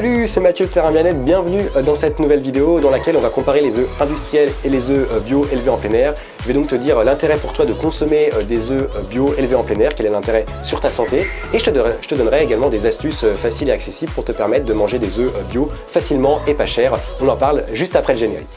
Salut, c'est Mathieu de Terrain Bien-être, bienvenue dans cette nouvelle vidéo dans laquelle on va comparer les œufs industriels et les œufs bio élevés en plein air. Je vais donc te dire l'intérêt pour toi de consommer des œufs bio élevés en plein air, quel est l'intérêt sur ta santé, et je te donnerai également des astuces faciles et accessibles pour te permettre de manger des œufs bio facilement et pas cher. On en parle juste après le générique.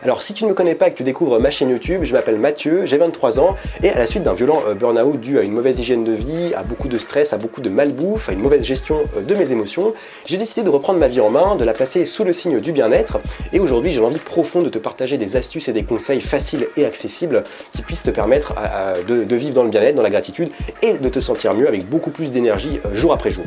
Alors si tu ne me connais pas et que tu découvres ma chaîne YouTube, je m'appelle Mathieu, j'ai 23 ans et à la suite d'un violent burn-out dû à une mauvaise hygiène de vie, à beaucoup de stress, à beaucoup de malbouffe, à une mauvaise gestion de mes émotions, j'ai décidé de reprendre ma vie en main, de la placer sous le signe du bien-être et aujourd'hui j'ai l'envie profonde de te partager des astuces et des conseils faciles et accessibles qui puissent te permettre de vivre dans le bien-être, dans la gratitude et de te sentir mieux avec beaucoup plus d'énergie jour après jour.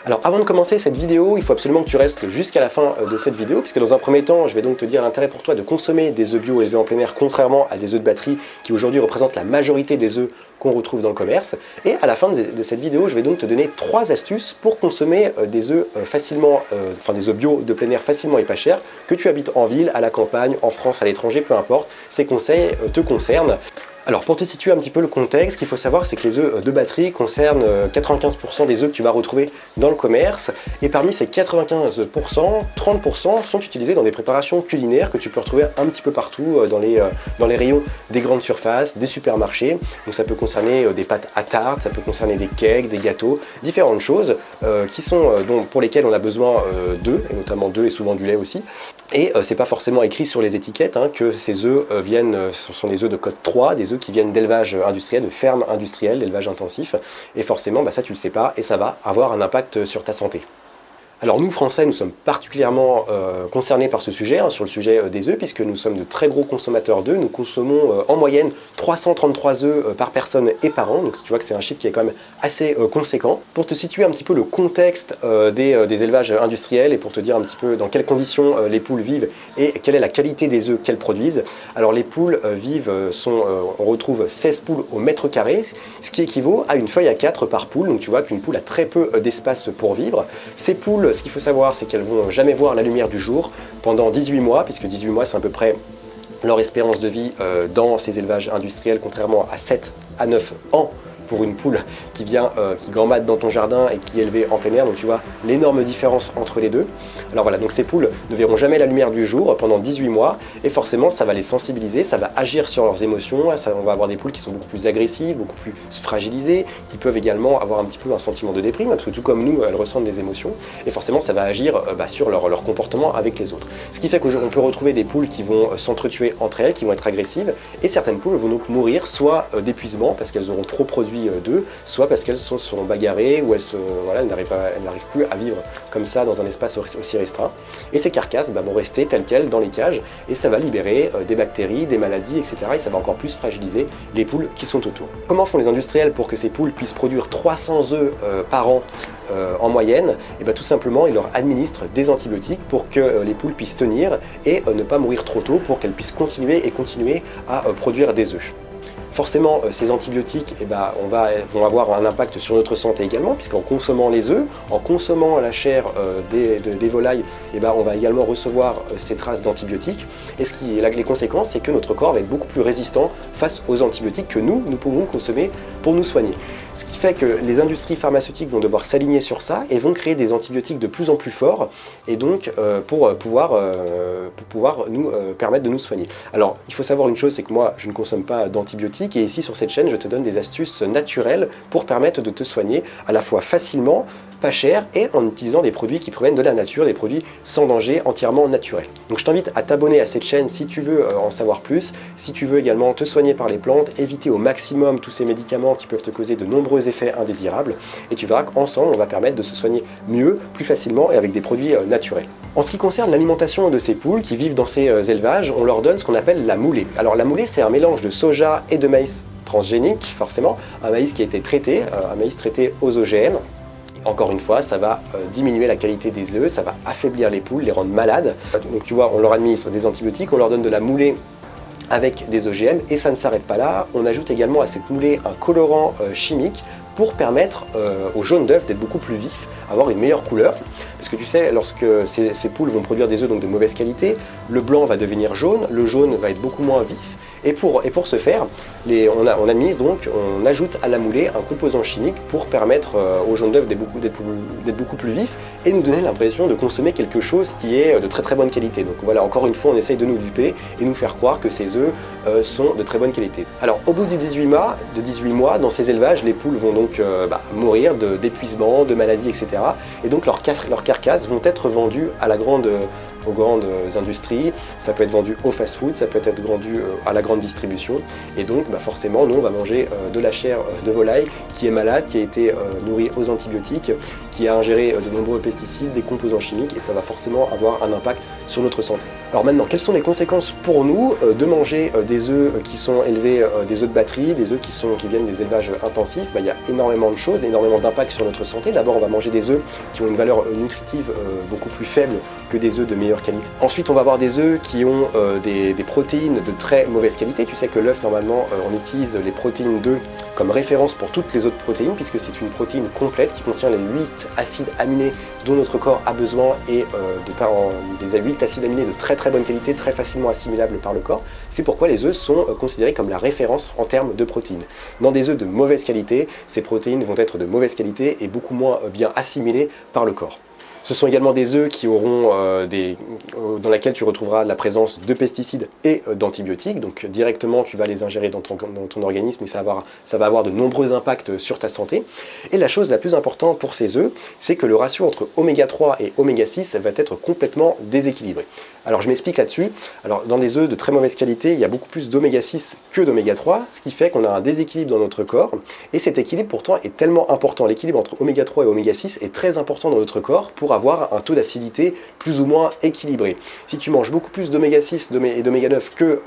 Alors avant de commencer cette vidéo, il faut absolument que tu restes jusqu'à la fin de cette vidéo puisque dans un premier temps, je vais donc te dire l'intérêt pour toi de consommer des œufs bio élevés en plein air contrairement à des œufs de batterie qui aujourd'hui représentent la majorité des œufs qu'on retrouve dans le commerce. Et à la fin de cette vidéo, je vais donc te donner 3 astuces pour consommer des œufs des œufs bio de plein air facilement et pas cher, que tu habites en ville, à la campagne, en France, à l'étranger, peu importe, ces conseils te concernent. Alors pour te situer un petit peu le contexte, ce qu'il faut savoir c'est que les œufs de batterie concernent 95% des œufs que tu vas retrouver dans le commerce et parmi ces 95%, 30% sont utilisés dans des préparations culinaires que tu peux retrouver un petit peu partout dans les rayons des grandes surfaces, des supermarchés. Donc ça peut concerner des pâtes à tarte, ça peut concerner des cakes, des gâteaux, différentes choses pour lesquelles on a besoin d'œufs, et notamment d'œufs et souvent du lait aussi. Et c'est pas forcément écrit sur les étiquettes que ces œufs ce sont des œufs de code 3, des œufs qui viennent d'élevage industriel, de ferme industrielle, d'élevage intensif, et forcément ça tu le sais pas et ça va avoir un impact sur ta santé. Alors nous Français, nous sommes particulièrement concernés par ce sujet, sur le sujet des œufs, puisque nous sommes de très gros consommateurs d'œufs. Nous consommons en moyenne 333 œufs par personne et par an, donc tu vois que c'est un chiffre qui est quand même assez conséquent. Pour te situer un petit peu le contexte des élevages industriels et pour te dire un petit peu dans quelles conditions les poules vivent et quelle est la qualité des œufs qu'elles produisent. Alors les poules on retrouve 16 poules au mètre carré, ce qui équivaut à une feuille A4 par poule, donc tu vois qu'une poule a très peu d'espace pour vivre. Ces poules, ce qu'il faut savoir, c'est qu'elles vont jamais voir la lumière du jour pendant 18 mois, puisque 18 mois, c'est à peu près leur espérance de vie dans ces élevages industriels, contrairement à 7 à 9 ans pour une poule qui gambade dans ton jardin et qui est élevée en plein air. Donc tu vois l'énorme différence entre les deux. Alors voilà, donc ces poules ne verront jamais la lumière du jour pendant 18 mois et forcément ça va les sensibiliser, ça va agir sur leurs émotions. On va avoir des poules qui sont beaucoup plus agressives, beaucoup plus fragilisées, qui peuvent également avoir un petit peu un sentiment de déprime, parce que tout comme nous, elles ressentent des émotions et forcément ça va agir sur leur comportement avec les autres. Ce qui fait qu'on peut retrouver des poules qui vont s'entretuer entre elles, qui vont être agressives, et certaines poules vont donc mourir soit d'épuisement parce qu'elles auront trop produit d'œufs, soit parce qu'elles sont bagarrées ou elles n'arrivent plus à vivre comme ça dans un espace aussi restreint. Et ces carcasses vont rester telles quelles dans les cages et ça va libérer des bactéries, des maladies, etc. Et ça va encore plus fragiliser les poules qui sont autour. Comment font les industriels pour que ces poules puissent produire 300 œufs par an en moyenne? Et tout simplement, ils leur administrent des antibiotiques pour que les poules puissent tenir et ne pas mourir trop tôt pour qu'elles puissent continuer à produire des œufs. Forcément, ces antibiotiques vont avoir un impact sur notre santé également, puisqu'en consommant les œufs, en consommant la chair des volailles, on va également recevoir ces traces d'antibiotiques. Et les conséquences, c'est que notre corps va être beaucoup plus résistant face aux antibiotiques que nous pouvons consommer pour nous soigner. Ce qui fait que les industries pharmaceutiques vont devoir s'aligner sur ça et vont créer des antibiotiques de plus en plus forts et donc pour pouvoir nous permettre de nous soigner. Alors il faut savoir une chose, c'est que moi je ne consomme pas d'antibiotiques et ici sur cette chaîne je te donne des astuces naturelles pour permettre de te soigner à la fois facilement, pas cher et en utilisant des produits qui proviennent de la nature, des produits sans danger, entièrement naturels. Donc je t'invite à t'abonner à cette chaîne si tu veux en savoir plus, si tu veux également te soigner par les plantes, éviter au maximum tous ces médicaments qui peuvent te causer de nombreux effets indésirables et tu verras qu'ensemble on va permettre de se soigner mieux, plus facilement et avec des produits naturels. En ce qui concerne l'alimentation de ces poules qui vivent dans ces élevages, on leur donne ce qu'on appelle la moulée. Alors la moulée c'est un mélange de soja et de maïs transgénique forcément, un maïs qui a été traité, un maïs traité aux OGM. Encore une fois, ça va diminuer la qualité des œufs, ça va affaiblir les poules, les rendre malades. Donc tu vois, on leur administre des antibiotiques, on leur donne de la moulée avec des OGM. Et ça ne s'arrête pas là, on ajoute également à cette moulée un colorant chimique pour permettre au jaune d'œuf d'être beaucoup plus vif, avoir une meilleure couleur. Parce que tu sais, lorsque ces poules vont produire des œufs donc de mauvaise qualité, le blanc va devenir jaune, le jaune va être beaucoup moins vif. Et pour ce faire, on administre donc, on ajoute à la moulée un composant chimique pour permettre au jaune d'œuf d'être beaucoup plus vif et nous donner l'impression de consommer quelque chose qui est de très très bonne qualité. Donc voilà, encore une fois, on essaye de nous duper et nous faire croire que ces œufs sont de très bonne qualité. Alors au bout de 18 mois, dans ces élevages, les poules vont donc mourir d'épuisement, de maladies, etc. Et donc leurs carcasses vont être vendues à aux grandes industries, ça peut être vendu au fast-food, ça peut être vendu à la grande distribution, et donc forcément nous on va manger de la chair de volaille qui est malade, qui a été nourrie aux antibiotiques, qui a ingéré de nombreux pesticides, des composants chimiques, et ça va forcément avoir un impact sur notre santé. Alors maintenant, quelles sont les conséquences pour nous de manger des œufs qui sont élevés, des œufs de batterie, des œufs qui viennent des élevages intensifs? Il y a énormément de choses, énormément d'impact sur notre santé. D'abord, on va manger des œufs qui ont une valeur nutritive beaucoup plus faible que des œufs de meilleure qualité. Ensuite, on va avoir des œufs qui ont des protéines de très mauvaise qualité. Tu sais que l'œuf, normalement, on utilise les protéines d'œufs comme référence pour toutes les autres protéines, puisque c'est une protéine complète qui contient les 8 acides aminés dont notre corps a besoin, et des 8 acides aminés de très très bonne qualité, très facilement assimilables par le corps. C'est pourquoi les œufs sont considérés comme la référence en termes de protéines. Dans des œufs de mauvaise qualité, ces protéines vont être de mauvaise qualité et beaucoup moins bien assimilées par le corps. Ce sont également des œufs qui auront dans lesquels tu retrouveras la présence de pesticides et d'antibiotiques. Donc directement, tu vas les ingérer dans ton organisme et ça va avoir de nombreux impacts sur ta santé. Et la chose la plus importante pour ces œufs, c'est que le ratio entre oméga 3 et oméga 6 va être complètement déséquilibré. Alors je m'explique là-dessus. Alors dans les œufs de très mauvaise qualité, il y a beaucoup plus d'oméga 6 que d'oméga 3, ce qui fait qu'on a un déséquilibre dans notre corps. Et cet équilibre pourtant est tellement important. L'équilibre entre oméga 3 et oméga 6 est très important dans notre corps pour avoir un taux d'acidité plus ou moins équilibré. Si tu manges beaucoup plus d'oméga 6 et d'oméga 9 que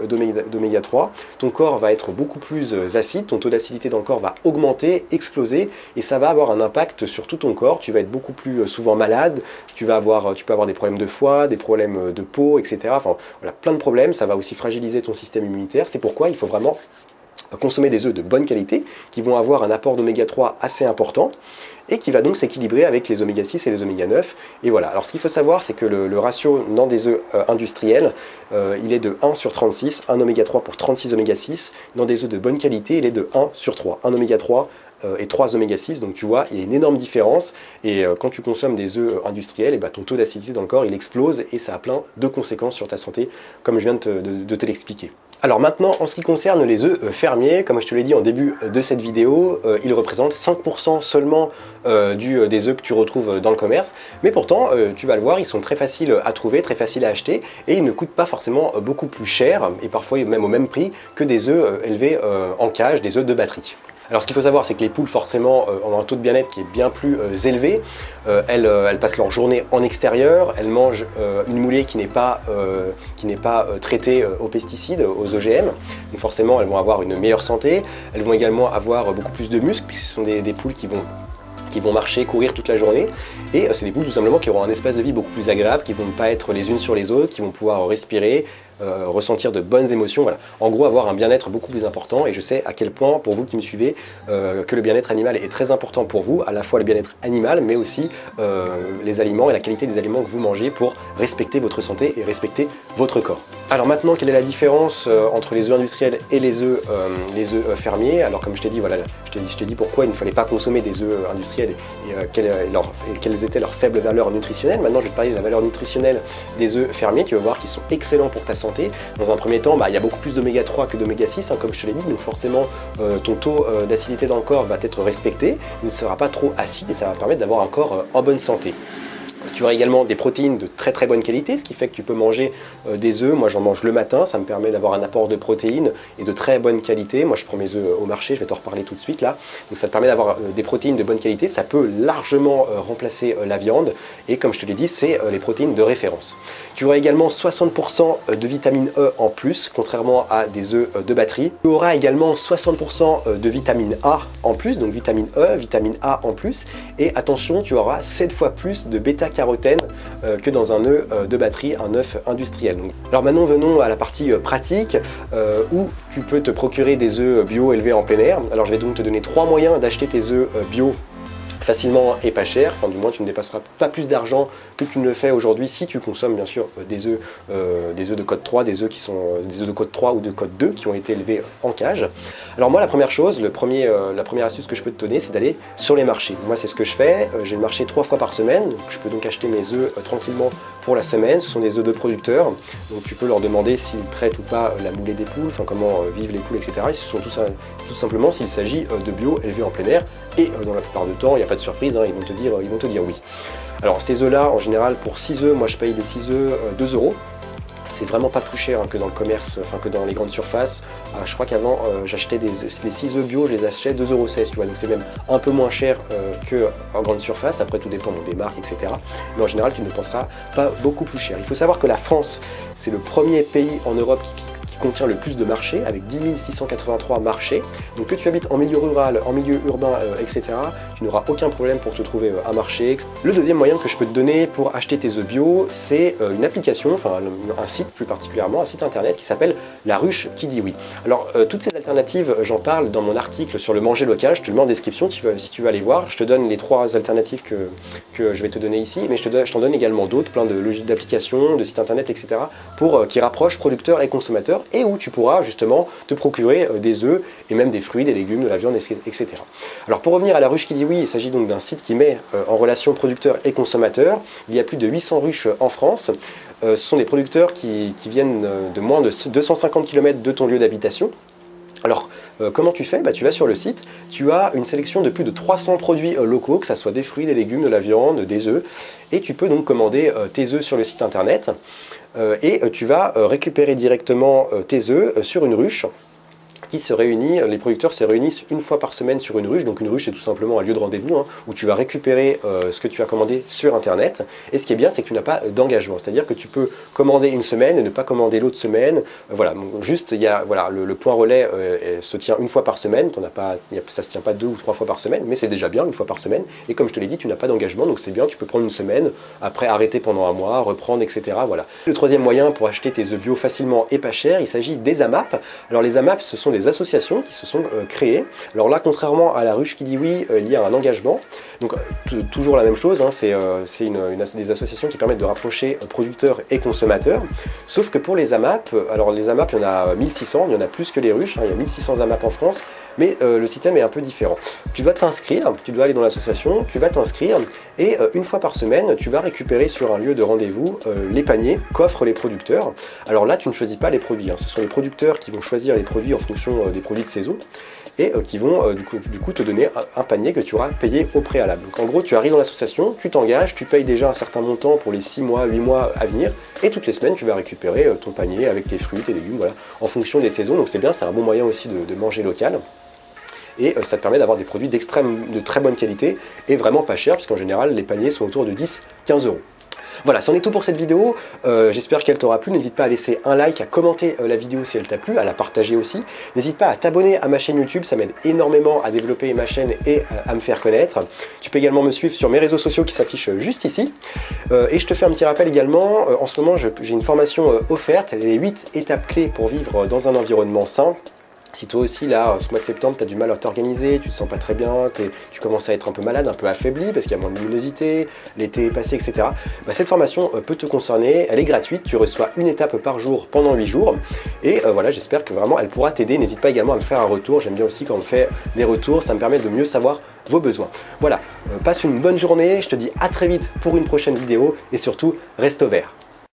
d'oméga 3, ton corps va être beaucoup plus acide, ton taux d'acidité dans le corps va augmenter, exploser, et ça va avoir un impact sur tout ton corps. Tu vas être beaucoup plus souvent malade, tu peux avoir des problèmes de foie, des problèmes de peau, etc. Enfin, voilà, plein de problèmes. Ça va aussi fragiliser ton système immunitaire. C'est pourquoi il faut vraiment consommer des œufs de bonne qualité qui vont avoir un apport d'oméga 3 assez important et qui va donc s'équilibrer avec les oméga 6 et les oméga 9. Et voilà, alors ce qu'il faut savoir, c'est que le ratio dans des œufs industriels, il est de 1 sur 36, 1 oméga 3 pour 36 oméga 6. Dans des œufs de bonne qualité, il est de 1 sur 3, 1 oméga 3 et 3 oméga 6, donc tu vois, il y a une énorme différence, et quand tu consommes des œufs industriels, et ton taux d'acidité dans le corps il explose, et ça a plein de conséquences sur ta santé, comme je viens de te l'expliquer. Alors maintenant, en ce qui concerne les œufs fermiers, comme je te l'ai dit en début de cette vidéo, ils représentent 5% seulement des œufs que tu retrouves dans le commerce, mais pourtant, tu vas le voir, ils sont très faciles à trouver, très faciles à acheter, et ils ne coûtent pas forcément beaucoup plus cher, et parfois même au même prix que des œufs élevés en cage, des œufs de batterie. Alors ce qu'il faut savoir, c'est que les poules forcément ont un taux de bien-être qui est bien plus élevé. Elles passent leur journée en extérieur, elles mangent une moulée qui n'est pas traitée aux pesticides, aux OGM. Donc forcément, elles vont avoir une meilleure santé. Elles vont également avoir beaucoup plus de muscles, puisque ce sont des poules qui vont marcher, courir toute la journée. Et c'est des poules tout simplement qui auront un espace de vie beaucoup plus agréable, qui ne vont pas être les unes sur les autres, qui vont pouvoir respirer, ressentir de bonnes émotions, voilà. En gros, avoir un bien-être beaucoup plus important, et je sais à quel point, pour vous qui me suivez, que le bien-être animal est très important pour vous, à la fois le bien-être animal, mais aussi les aliments et la qualité des aliments que vous mangez pour respecter votre santé et respecter votre corps. Alors maintenant, quelle est la différence entre les œufs industriels et les œufs fermiers? Alors comme je t'ai dit, voilà, je t'ai dit pourquoi il ne fallait pas consommer des œufs industriels et quelles étaient leurs faibles valeurs nutritionnelles. Maintenant, je vais te parler de la valeur nutritionnelle des œufs fermiers. Tu vas voir qu'ils sont excellents pour ta santé. Dans un premier temps, il y a beaucoup plus d'oméga 3 que d'oméga 6, comme je te l'ai dit, donc forcément ton taux d'acidité dans le corps va être respecté, il ne sera pas trop acide et ça va permettre d'avoir un corps en bonne santé. Tu auras également des protéines de très très bonne qualité, ce qui fait que tu peux manger des œufs. Moi j'en mange le matin, ça me permet d'avoir un apport de protéines et de très bonne qualité. Moi je prends mes œufs au marché, je vais t'en reparler tout de suite là. Donc ça te permet d'avoir des protéines de bonne qualité, ça peut largement remplacer la viande. Et comme je te l'ai dit, c'est les protéines de référence. Tu auras également 60% de vitamine E en plus, contrairement à des œufs de batterie. Tu auras également 60% de vitamine A en plus, donc vitamine E, vitamine A en plus. Et attention, tu auras 7 fois plus de bêta carotène que dans un œuf de batterie, un œuf industriel. Donc, alors maintenant venons à la partie pratique où tu peux te procurer des œufs bio élevés en plein air. Alors je vais donc te donner 3 moyens d'acheter tes œufs bio facilement et pas cher, enfin du moins tu ne dépasseras pas plus d'argent que tu ne le fais aujourd'hui si tu consommes bien sûr des œufs de code 3, des œufs qui sont des œufs de code 3 ou de code 2 qui ont été élevés en cage. Alors moi la première chose, la première astuce que je peux te donner, c'est d'aller sur les marchés. Moi c'est ce que je fais, j'ai le marché 3 fois par semaine, donc je peux donc acheter mes œufs tranquillement pour la semaine. Ce sont des œufs de producteurs, donc tu peux leur demander s'ils traitent ou pas la moulée des poules, enfin comment vivent les poules, etc. Et ce sont tout simplement s'il s'agit de bio élevés en plein air. Et dans la plupart du temps, il n'y a pas de surprise, hein, ils vont te dire oui. Alors ces œufs là, en général pour 6 œufs, moi je paye les 6 œufs 2 €. C'est vraiment pas plus cher hein, que dans le commerce, enfin que dans les grandes surfaces. Je crois qu'avant j'achetais les 6 œufs bio, je les achetais 2,16 €, tu vois, donc c'est même un peu moins cher qu'en grande surface. Après tout dépend des marques, etc. Mais en général tu ne penseras pas beaucoup plus cher. Il faut savoir que la France, c'est le premier pays en Europe qui contient le plus de marchés, avec 10 683 marchés. Donc que tu habites en milieu rural, en milieu urbain, etc., tu n'auras aucun problème pour te trouver un marché. Le deuxième moyen que je peux te donner pour acheter tes œufs bio, c'est une application, enfin un site plus particulièrement, un site internet qui s'appelle La Ruche qui dit oui. Alors toutes ces alternatives, j'en parle dans mon article sur le manger local, je te le mets en description si tu veux aller voir. Je te donne les 3 alternatives que je vais te donner ici, mais je t'en donne également d'autres, plein de logiques d'applications, de sites internet, etc., qui rapprochent producteurs et consommateurs, et où tu pourras justement te procurer des œufs et même des fruits, des légumes, de la viande, etc. Alors pour revenir à La Ruche qui dit oui, il s'agit donc d'un site qui met en relation producteurs et consommateurs. Il y a plus de 800 ruches en France. Ce sont des producteurs qui viennent de moins de 250 km de ton lieu d'habitation. Alors, comment tu fais? Tu vas sur le site, tu as une sélection de plus de 300 produits locaux, que ce soit des fruits, des légumes, de la viande, des œufs, et tu peux donc commander tes œufs sur le site internet, et tu vas récupérer directement tes œufs sur une ruche qui se réunit, les producteurs se réunissent une fois par semaine sur une ruche. Donc une ruche c'est tout simplement un lieu de rendez-vous hein, où tu vas récupérer ce que tu as commandé sur internet. Et ce qui est bien, c'est que tu n'as pas d'engagement, c'est-à-dire que tu peux commander une semaine et ne pas commander l'autre semaine. Voilà, juste il y a voilà, le point relais se tient une fois par semaine, ça se tient pas 2 ou 3 fois par semaine, mais c'est déjà bien une fois par semaine. Et comme je te l'ai dit, tu n'as pas d'engagement, donc c'est bien, tu peux prendre une semaine, après arrêter pendant un mois, reprendre, etc. Voilà. Le troisième moyen pour acheter tes œufs bio facilement et pas cher, il s'agit des AMAP. Alors les AMAP, ce sont des associations qui se sont créées. Alors là, contrairement à La Ruche qui dit oui, il y a un engagement. Donc toujours la même chose, hein, c'est des associations qui permettent de rapprocher producteurs et consommateurs. Sauf que pour les AMAP, alors les AMAP, il y en a 1600, il y en a plus que les ruches, hein, il y a 1600 AMAP en France, mais le système est un peu différent. Tu dois t'inscrire, tu dois aller dans l'association, tu vas t'inscrire et une fois par semaine, tu vas récupérer sur un lieu de rendez-vous les paniers qu'offrent les producteurs. Alors là, tu ne choisis pas les produits, hein, ce sont les producteurs qui vont choisir les produits en fonction des produits de saison et qui vont du coup te donner un panier que tu auras payé au préalable. Donc en gros, tu arrives dans l'association, tu t'engages, tu payes déjà un certain montant pour les 6 mois, 8 mois à venir et toutes les semaines, tu vas récupérer ton panier avec tes fruits, tes légumes, voilà, en fonction des saisons. Donc c'est bien, c'est un bon moyen aussi de manger local. Et ça te permet d'avoir des produits de très bonne qualité et vraiment pas cher, puisqu'en général les paniers sont autour de 10-15 €. Voilà, c'en est tout pour cette vidéo, j'espère qu'elle t'aura plu. N'hésite pas à laisser un like, à commenter la vidéo si elle t'a plu, à la partager aussi. N'hésite pas à t'abonner à ma chaîne YouTube, ça m'aide énormément à développer ma chaîne et à me faire connaître. Tu peux également me suivre sur mes réseaux sociaux qui s'affichent juste ici. Et je te fais un petit rappel également, en ce moment j'ai une formation offerte, les 8 étapes clés pour vivre dans un environnement sain. Si toi aussi, là, ce mois de septembre, tu as du mal à t'organiser, tu te sens pas très bien, tu commences à être un peu malade, un peu affaibli parce qu'il y a moins de luminosité, l'été est passé, etc. Cette formation peut te concerner, elle est gratuite, tu reçois une étape par jour pendant 8 jours. Et voilà, j'espère que vraiment elle pourra t'aider. N'hésite pas également à me faire un retour, j'aime bien aussi quand on me fait des retours, ça me permet de mieux savoir vos besoins. Voilà, passe une bonne journée, je te dis à très vite pour une prochaine vidéo et surtout, reste au vert.